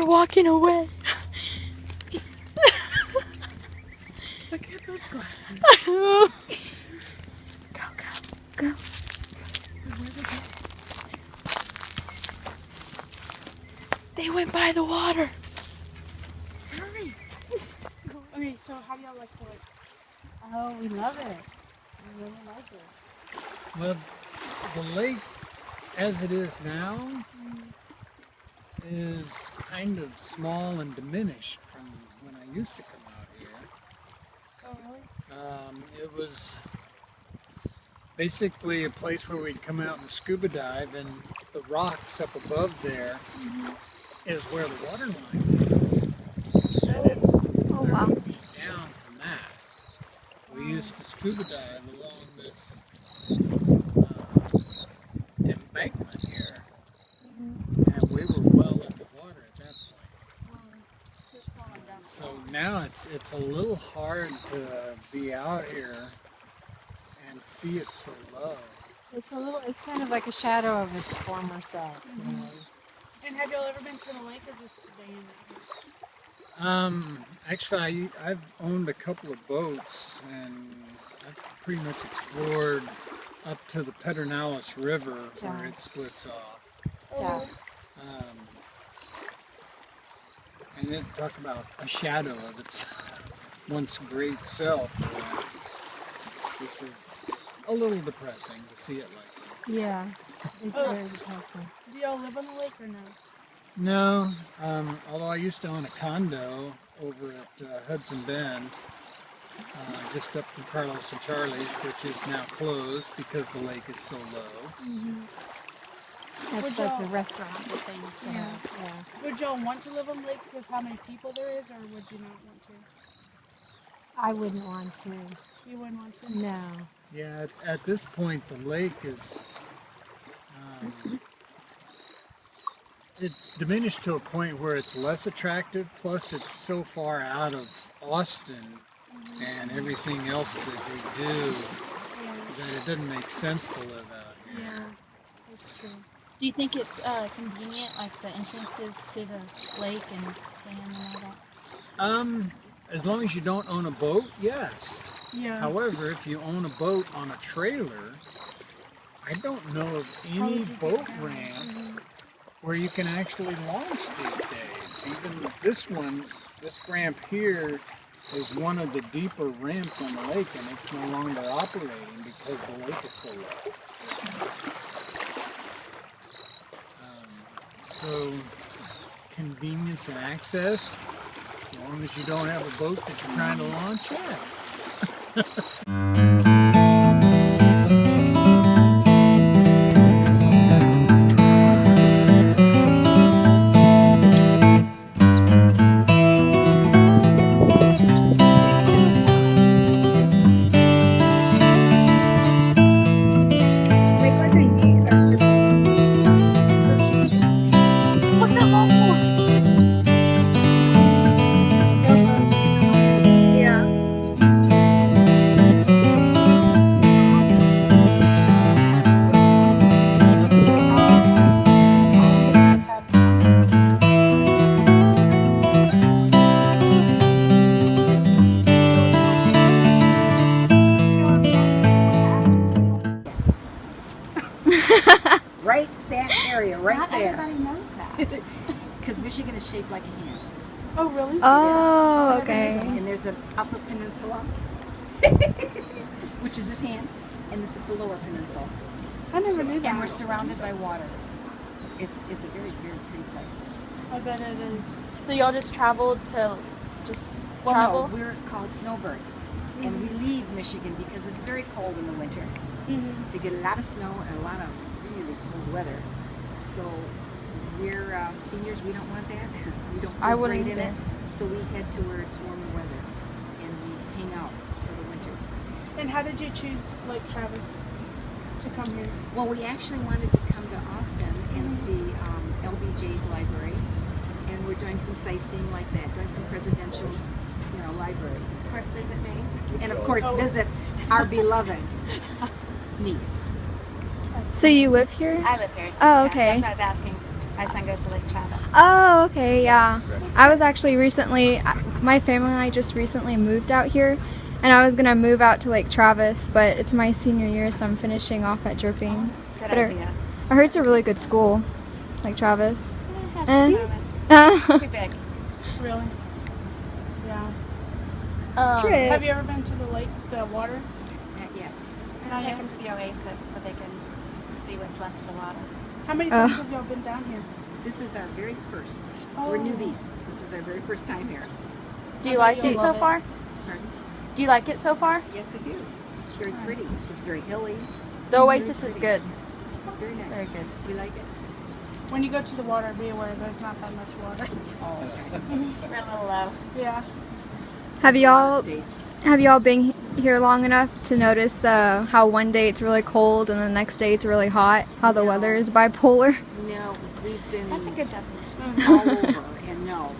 walking away. Look at those glasses. Go, go, go. They went by the water. Hurry. Okay, so how do y'all like the lake? Oh, we love it. We really like it. Well, the lake, as it is now, is kind of small and diminished from when I used to come out here. Oh, really? It was basically a place where we'd come out and scuba dive, and the rocks up above there is where the water line is. And it's 30 feet down from that. We used to scuba dive along this embankment here, and we were well in the water at that point. So now it's a little hard to be out here and see it so low. It's kind of like a shadow of its former self. You know? And have y'all ever been to the lake or just staying there? Actually, I've owned a couple of boats, and I've pretty much explored up to the Pedernales River where it splits off. Yeah. And then talk about a shadow of its once great self. This is a little depressing to see it like that. Yeah. It's very depressing. Do y'all live on the lake or no? No, although I used to own a condo over at Hudson Bend, just up from Carlos and Charlie's, which is now closed because the lake is so low. That's a restaurant that they used to have. Yeah. Would y'all want to live on the lake because how many people there is, or would you not want to? I wouldn't want to. You wouldn't want to? No. Yeah, at this point the lake is, it's diminished to a point where it's less attractive, plus it's so far out of Austin and everything else that we do that it doesn't make sense to live out here. Yeah, that's true. Do you think it's convenient, like the entrances to the lake and dam and all that? As long as you don't own a boat, yes. Yeah. However, if you own a boat on a trailer, I don't know of any boat ramp where you can actually launch these days. Even this one, this ramp here is one of the deeper ramps on the lake, and it's no longer operating because the lake is so low. So convenience and access, as long as you don't have a boat that you're trying to launch, yeah. Right, that area, right Not there. everybody knows that. Because Michigan is shaped like a hand. Oh, really? Oh, okay. And there's an upper peninsula, which is this hand, and this is the lower peninsula. I never knew that. And we're surrounded by water. It's a very, very pretty place. I bet it is. So y'all just traveled to just Well, travel? no, we're called snowbirds. And we leave Michigan because it's very cold in the winter. They get a lot of snow and a lot of really cold weather. So we're seniors, we don't want that. We don't I feel wouldn't great in it. either. So we head to where it's warmer weather and we hang out for the winter. And how did you choose Lake Travis to come here? Well, we actually wanted to come to Austin and see LBJ's library. And we're doing some sightseeing like that, doing some presidential, libraries. Of course, visit me. And of course, visit our beloved niece. So you live here? I live here. Oh, okay. That's what I was asking. My son goes to Lake Travis. Oh, okay, yeah. I was actually recently, my family and I just recently moved out here, and I was gonna move out to Lake Travis, but it's my senior year, so I'm finishing off at Dripping. Good But idea. I heard it's a really good school, Lake Travis. It has And- its moments. Too big. Really? Yeah. Trip. Have you ever been to the lake, the water? Not yet. I'm Not gonna take yet? them to the Oasis so they can see what's left of the water. How many times have y'all been down here? This is our very first. Oh. We're newbies. This is our very first time here. Do you like you'll it so love it. far? Pardon? Do you like it so far? Yes, I do. It's very pretty. It's very hilly. The Oasis is good. It's very nice. Very good. We like it. When you go to the water, be aware there's not that much water. Oh, okay. We're a little low. Yeah. Have y'all States. been here long enough to notice how one day it's really cold and the next day it's really hot? How the No. weather is bipolar? No, we've been That's a good definition. all over, and no,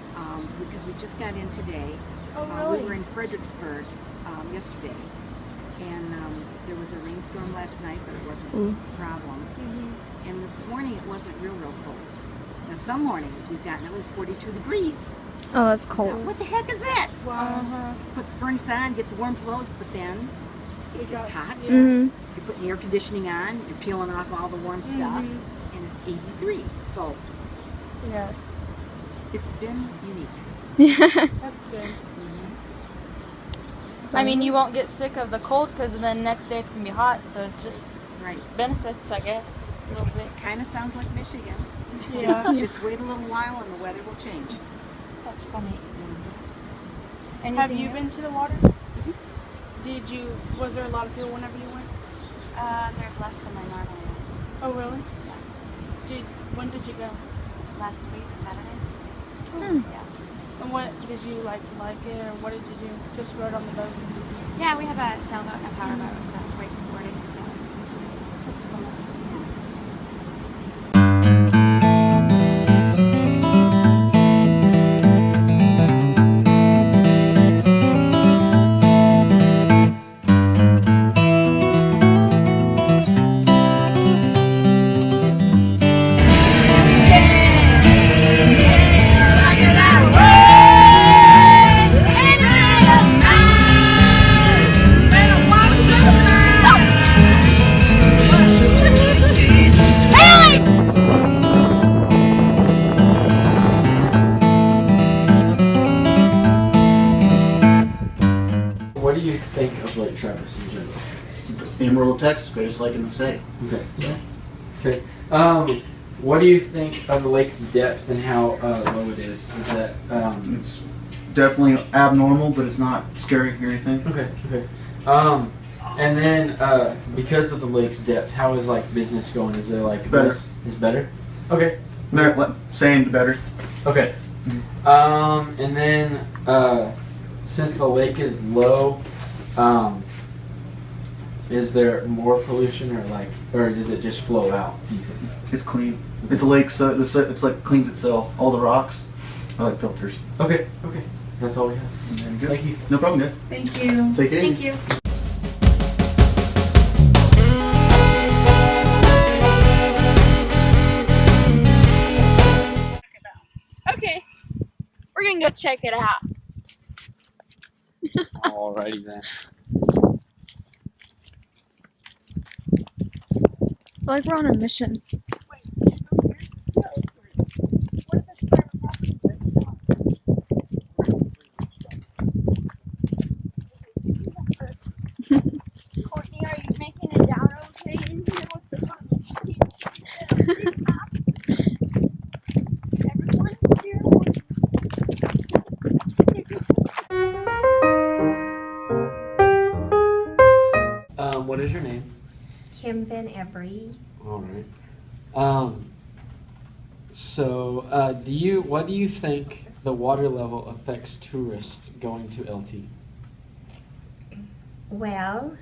because we just got in today. Oh, We really? were in Fredericksburg yesterday, and there was a rainstorm last night, but it wasn't a problem. And this morning it wasn't real cold. Now some mornings we've gotten at least 42 degrees. Oh, that's Now, cold. what the heck is this? Uh-huh. Put the furnace on, get the warm clothes, but then it It gets got- hot. yeah. Mm-hmm. You're putting the air conditioning on, you're peeling off all the warm stuff, and it's 83. So Yes. it's been unique. That's good. I mean, you won't get sick of the cold because then next day it's gonna be hot. So it's just Right. benefits, I guess, a little bit. Kind of sounds like Michigan. Yeah. Just wait a little while and the weather will change. That's funny. Have you been to the water? Did you? Was there a lot of people whenever you went? There's less than there normally is. Oh, really? When did you go? Last week, Saturday. Yeah. And what did you like it, or what did you do? Just rode on the boat. Yeah, we have a sailboat and a powerboat, so wakeboarding and sailing. That's fun. What do you think of Lake Travis in general? It's the Emerald of Texas, greatest lake in the state. Okay. Okay. What do you think of the lake's depth and how low it is? Is that It's definitely abnormal, but it's not scary or anything. okay? Okay. And then because of the lake's depth, how is like business going? Is there like Better. Is better? Okay. Same to better. Okay. And then since the lake is low, is there more pollution or does it just flow out? Do you think? It's clean. It's a lake, so it's like cleans itself. All the rocks are like filters. Okay. Okay. That's all we have. There you go. Thank you. No problem, guys. Thank you. Take it easy. Thank you. Okay, we're gonna go check it out. Alrighty then. Like we're on a mission. Courtney, are you making it down okay in here with the everyone here? What is your name? Kim Van Every. All right. So, what do you think the water level affects tourists going to LT? Well,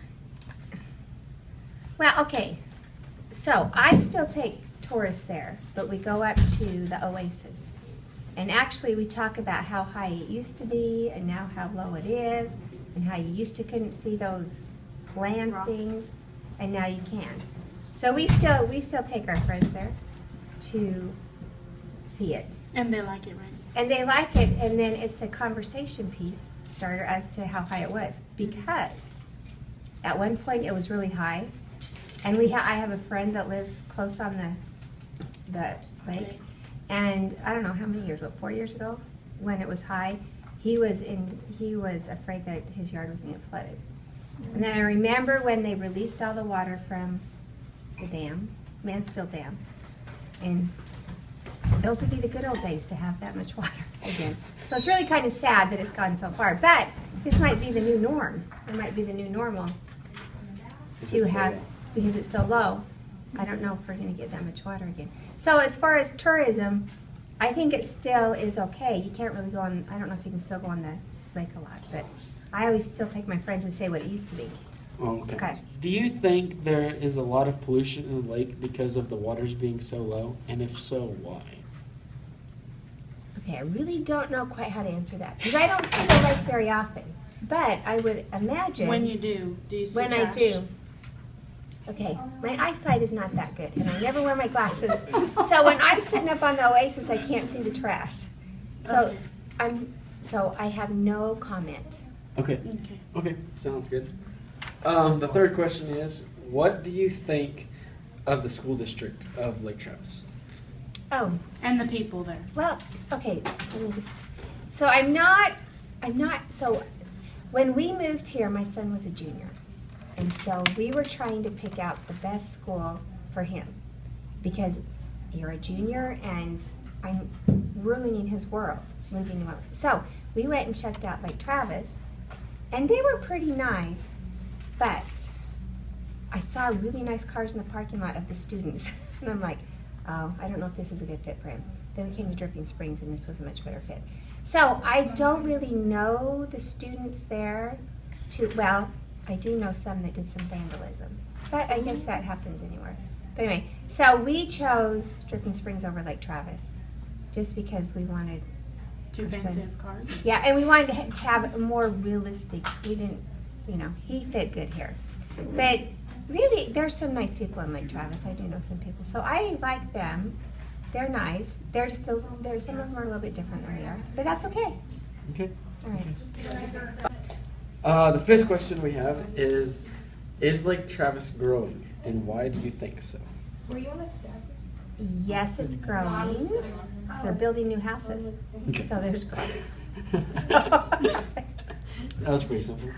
okay. So I still take tourists there, but we go up to the Oasis. And actually we talk about how high it used to be and now how low it is and how you used to couldn't see those land things and now you can. So we still take our friends there to see it. And they like it, right? And they like it, and then it's a conversation piece starter as to how high it was. Because at one point it was really high, and I have a friend that lives close on the lake, and I don't know how many years, 4 years ago, when it was high, he was afraid that his yard was going to get flooded. And then I remember when they released all the water from the dam, Mansfield Dam, and those would be the good old days to have that much water again. So it's really kind of sad that it's gone so far, but this might be the new norm. It might be the new normal to have, because it's so low. I don't know if we're going to get that much water again. So as far as tourism, I think it still is okay. You can't really go on, I don't know if you can still go on the lake a lot, but I always still take my friends and say what it used to be. Okay. Okay. Do you think there is a lot of pollution in the lake because of the waters being so low? And if so, why? Okay, I really don't know quite how to answer that because I don't see the lake very often. But I would imagine When you do you see when trash? I do. Okay, my eyesight is not that good, and I never wear my glasses. So when I'm sitting up on the oasis, I can't see the trash. So I have no comment. Okay. Okay, sounds good. The third question is, what do you think of the school district of Lake Travis? Oh, And the people there. well, okay, let me just, so so when we moved here, my son was a junior. And so we were trying to pick out the best school for him because you're a junior and I'm ruining his world, moving him up. So we went and checked out Lake Travis, and they were pretty nice, but I saw really nice cars in the parking lot of the students. And I'm like, oh, I don't know if this is a good fit for him. Then we came to Dripping Springs, and this was a much better fit. So I don't really know the students there well. I do know some that did some vandalism, but I guess that happens anywhere. But anyway, so we chose Dripping Springs over Lake Travis just because we wanted Too fancy cars. Yeah, and we wanted to have a more realistic. We didn't, he fit good here. But really, there's some nice people in Lake Travis. I do know some people, so I like them. They're nice. They're just some of them are a little bit different than we are, but that's okay. Okay. All right. The fifth question we have is Lake Travis growing, and why do you think so? Yes, it's growing. Because they're building new houses, so there's growth. That was pretty simple.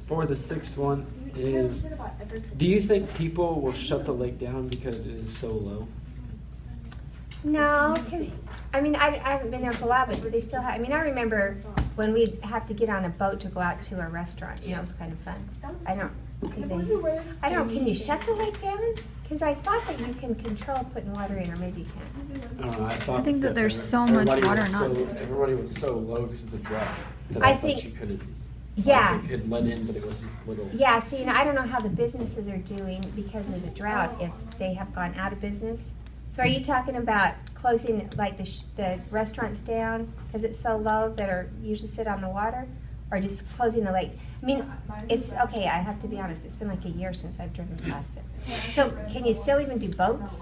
For the sixth one is, do you think people will shut the lake down because it is so low? No, because, I haven't been there for a while, but do they still have, I remember when we'd have to get on a boat to go out to a restaurant. It was kind of fun. Can you shut the lake down? Because I thought that you can control putting water in, or maybe you can't. I think that there's so much water not. Everybody was so low because of the drought that I thought think- you couldn't. Yeah. You could let in, but it wasn't little. Yeah, see, I don't know how the businesses are doing because of the drought, if they have gone out of business. So are you talking about closing, like, the restaurants down because it's so low that are usually sit on the water? Or just closing the lake? It's, okay, I have to be honest, it's been like a year since I've driven past it. So can you still even do boats?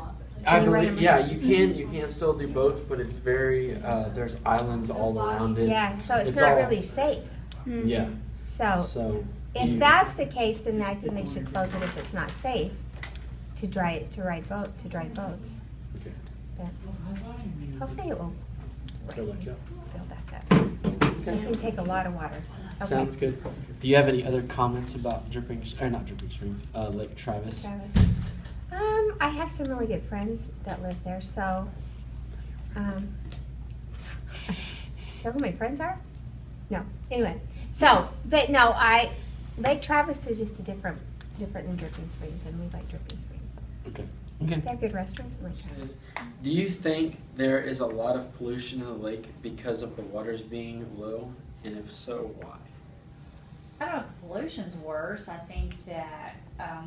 I Can you run believe, them? you can still do boats, but it's very, there's islands all around it. Yeah, so it's not all- really safe. Yeah, So if that's the case, then I think they should close it if it's not safe to drive boats. Okay. But hopefully it will Go back up. go back up. It's gonna take a lot of water. Okay. Sounds good. Do you have any other comments about not Dripping Springs, Lake Travis? Travis. I have some really good friends that live there, so tell who my friends are? No. Anyway, but no, Lake Travis is just different than Dripping Springs, and we like Dripping Springs. Okay. They have good restaurants in Lake Travis. Do you think there is a lot of pollution in the lake because of the waters being low? And if so, why? I don't know if the pollution's worse. I think that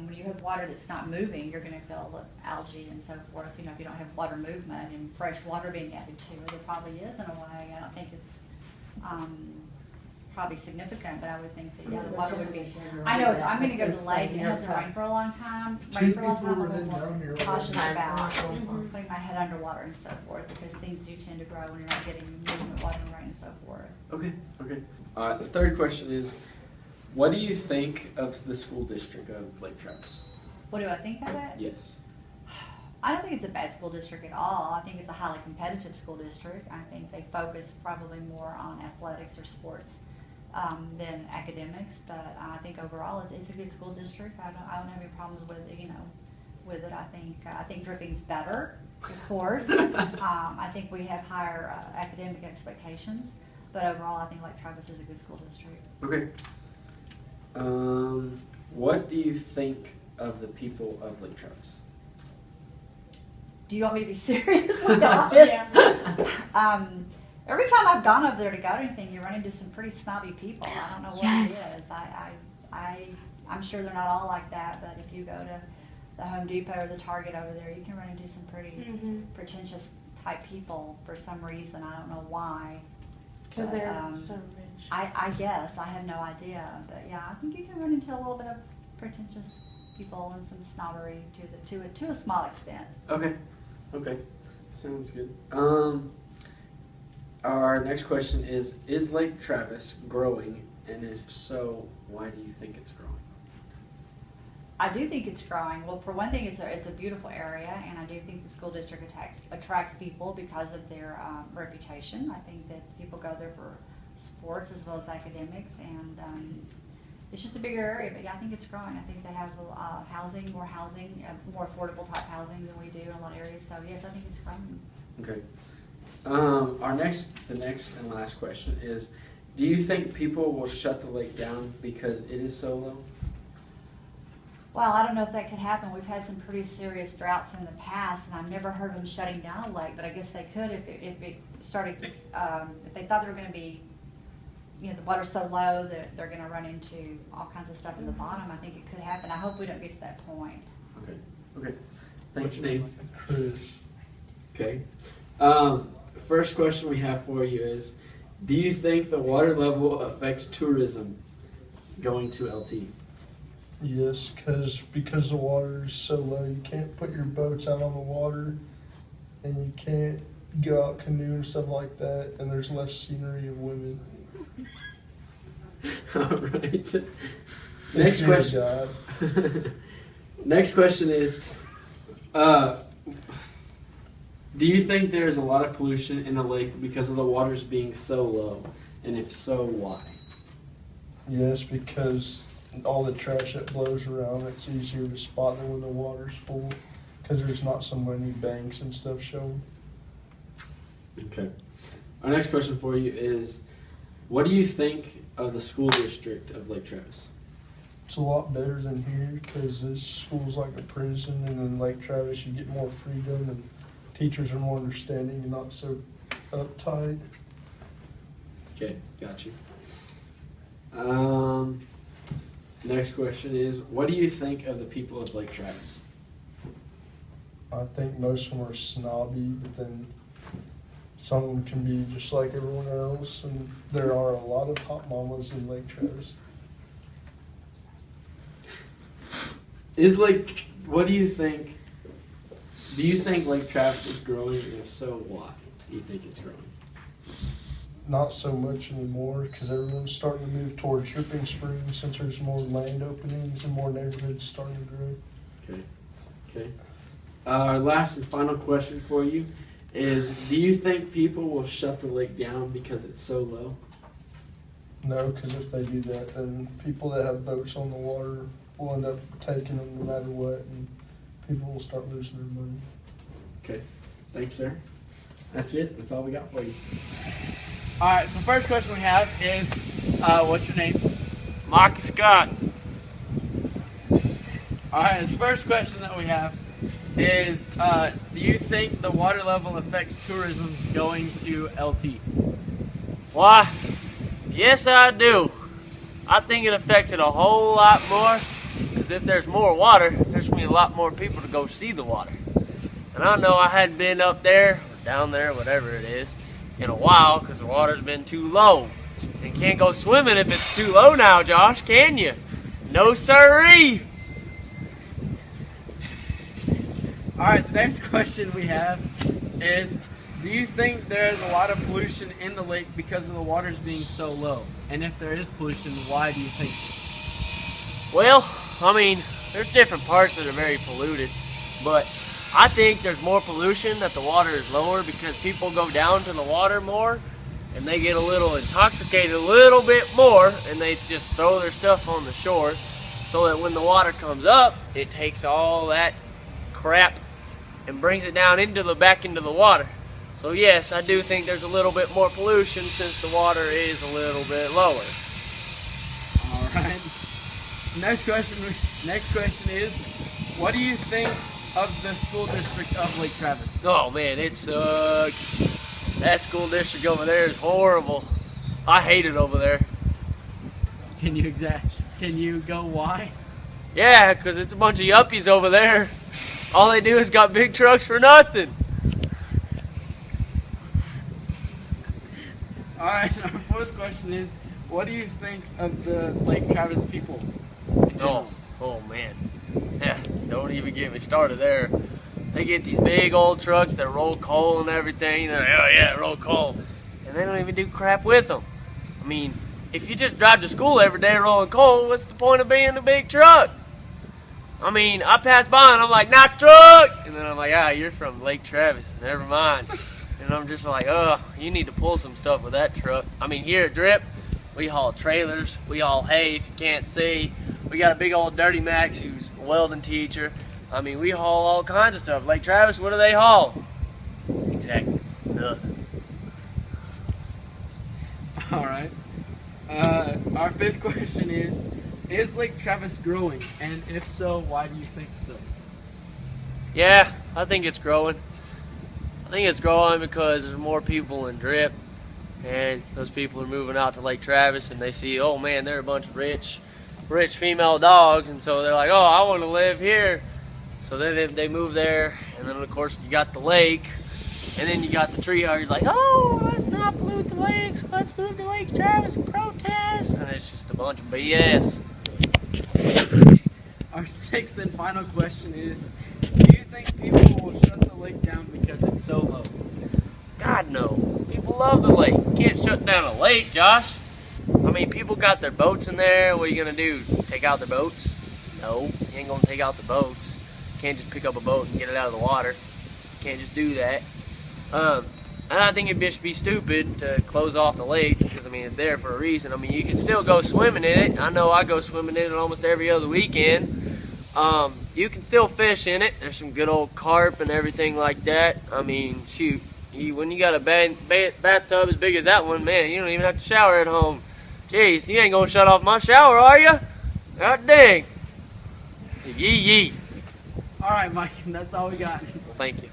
when you have water that's not moving, you're going to feel algae and so forth. If you don't have water movement and fresh water being added to it, it probably is in a way. I don't think it's probably significant, but I would think that, yeah, the water would be. I know if I'm gonna go to the lake and it hasn't rained for a long time, I'm a little more cautious about putting my head underwater and so forth, because things do tend to grow when you're not getting movement, water, and rain and so forth. Okay, okay. The third question is, what do you think of the school district of Lake Travis? What do I think of it? Yes. I don't think it's a bad school district at all. I think it's a highly competitive school district. I think they focus probably more on athletics or sports than academics. But I think overall it's a good school district. I don't have any problems with it, with it. I think Dripping's better, of course. I think we have higher academic expectations. But overall, I think Lake Travis is a good school district. Okay. What do you think of the people of Lake Travis? Do you want me to be seriously honest? Every time I've gone over there to go to anything, you run into some pretty snobby people. I don't know what it is. I'm sure they're not all like that, but if you go to the Home Depot or the Target over there, you can run into some pretty pretentious type people for some reason. I don't know why. Because they're so rich. I guess. I have no idea. But yeah, I think you can run into a little bit of pretentious people and some snobbery to a small extent. Okay. Okay. Sounds good. Our next question is Lake Travis growing? And if so, why do you think it's growing? I do think it's growing. Well, for one thing, it's a beautiful area, and I do think the school district attracts people because of their reputation. I think that people go there for sports as well as academics, and it's just a bigger area. But yeah, I think it's growing. I think they have housing, more affordable type housing than we do in a lot of areas. So yes, I think it's growing. Okay. The next and last question is, do you think people will shut the lake down because it is so low? Well, I don't know if that could happen. We've had some pretty serious droughts in the past, and I've never heard of them shutting down a lake, but I guess they could if it started, if they thought they were going to be, the water's so low that they're going to run into all kinds of stuff in the bottom. I think it could happen. I hope we don't get to that point. Okay. Okay. Thank you, Nate. Chris. Okay. First question we have for you is, do you think the water level affects tourism going to LT? Yes, because the water is so low, you can't put your boats out on the water, and you can't go out canoe and stuff like that, and there's less scenery of women. All right. Next question. Next question is, do you think there's a lot of pollution in the lake because of the waters being so low? And if so, why? Yes, because all the trash that blows around, it's easier to spot than when the water's full, because there's not so many banks and stuff showing. Okay. Our next question for you is, what do you think of the school district of Lake Travis? It's a lot better than here, because this school's like a prison, and in Lake Travis you get more freedom, and teachers are more understanding and not so uptight. Okay, got you. Next question is, what do you think of the people of Lake Travis? I think most of them are snobby, but then some of them can be just like everyone else, and there are a lot of hot mamas in Lake Travis. What do you think? Do you think Lake Travis is growing, and if so, why do you think it's growing? Not so much anymore, because everyone's starting to move towards Dripping Springs since there's more land openings and more neighborhoods starting to grow. Okay. Okay. Our last and final question for you is, do you think people will shut the lake down because it's so low? No, because if they do that, then people that have boats on the water will end up taking them no matter what, and people will start losing their money. Okay. Thanks, sir. That's it. That's all we got for you. All right, so first question we have is, what's your name? Marcus Scott. All right, the first question that we have is, do you think the water level affects tourism going to LT? Why, yes I do. I think it affects it a whole lot more, because if there's more water, there's going to be a lot more people to go see the water. And I know I hadn't been up there, or down there, whatever it is, in a while, because the water's been too low. And can't go swimming if it's too low now, Josh, can you? No siree. Alright, the next question we have is, do you think there's a lot of pollution in the lake because of the waters being so low? And if there is pollution, why do you think? Well, I mean, there's different parts that are very polluted, but I think there's more pollution that the water is lower because people go down to the water more and they get a little intoxicated a little bit more and they just throw their stuff on the shore, so that when the water comes up, it takes all that crap and brings it down back into the water. So yes, I do think there's a little bit more pollution since the water is a little bit lower. Alright. Next question is, what do you think of the school district of Lake Travis? Oh man, it sucks. That school district over there is horrible. I hate it over there. Can you go why? Yeah, because it's a bunch of yuppies over there. All they do is got big trucks for nothing. Alright, our fourth question is, what do you think of the Lake Travis people? Oh man. Yeah, don't even get me started there. They get these big old trucks that roll coal and everything. They're like, oh yeah, roll coal. And they don't even do crap with them. I mean, if you just drive to school every day rolling coal, what's the point of being a big truck? I mean, I pass by and I'm like, nice truck! And then I'm like, you're from Lake Travis, never mind. And I'm just like, you need to pull some stuff with that truck. I mean, here at Drip, we haul trailers, we haul hay if you can't see. We got a big old Dirty Max who's a welding teacher. I mean, we haul all kinds of stuff. Lake Travis, what do they haul? Exactly, nothing. Alright. Our fifth question is Lake Travis growing? And if so, why do you think so? Yeah, I think it's growing. I think it's growing because there's more people in Drip, and those people are moving out to Lake Travis, and they see, oh man, they're a bunch of rich female dogs, and so they're like, oh, I want to live here. So then they move there, and then of course you got the lake, and then you got the tree huggers like, oh, let's not pollute the lakes, let's move to Lake Travis and protest, and it's just a bunch of BS. Our sixth and final question is, do you think people will shut the lake down because it's so low? God no. People love the lake. You can't shut down a lake, Josh. I mean, people got their boats in there. What are you going to do? Take out their boats? No, you ain't going to take out the boats. You can't just pick up a boat and get it out of the water. You can't just do that. And I think it'd just be stupid to close off the lake because, I mean, it's there for a reason. I mean, you can still go swimming in it. I know I go swimming in it almost every other weekend. You can still fish in it. There's some good old carp and everything like that. I mean, shoot, when you got a bathtub as big as that one, man, you don't even have to shower at home. Jeez, you ain't gonna shut off my shower, are you? God dang. Yee yee. Alright, Mike, that's all we got. Well, thank you.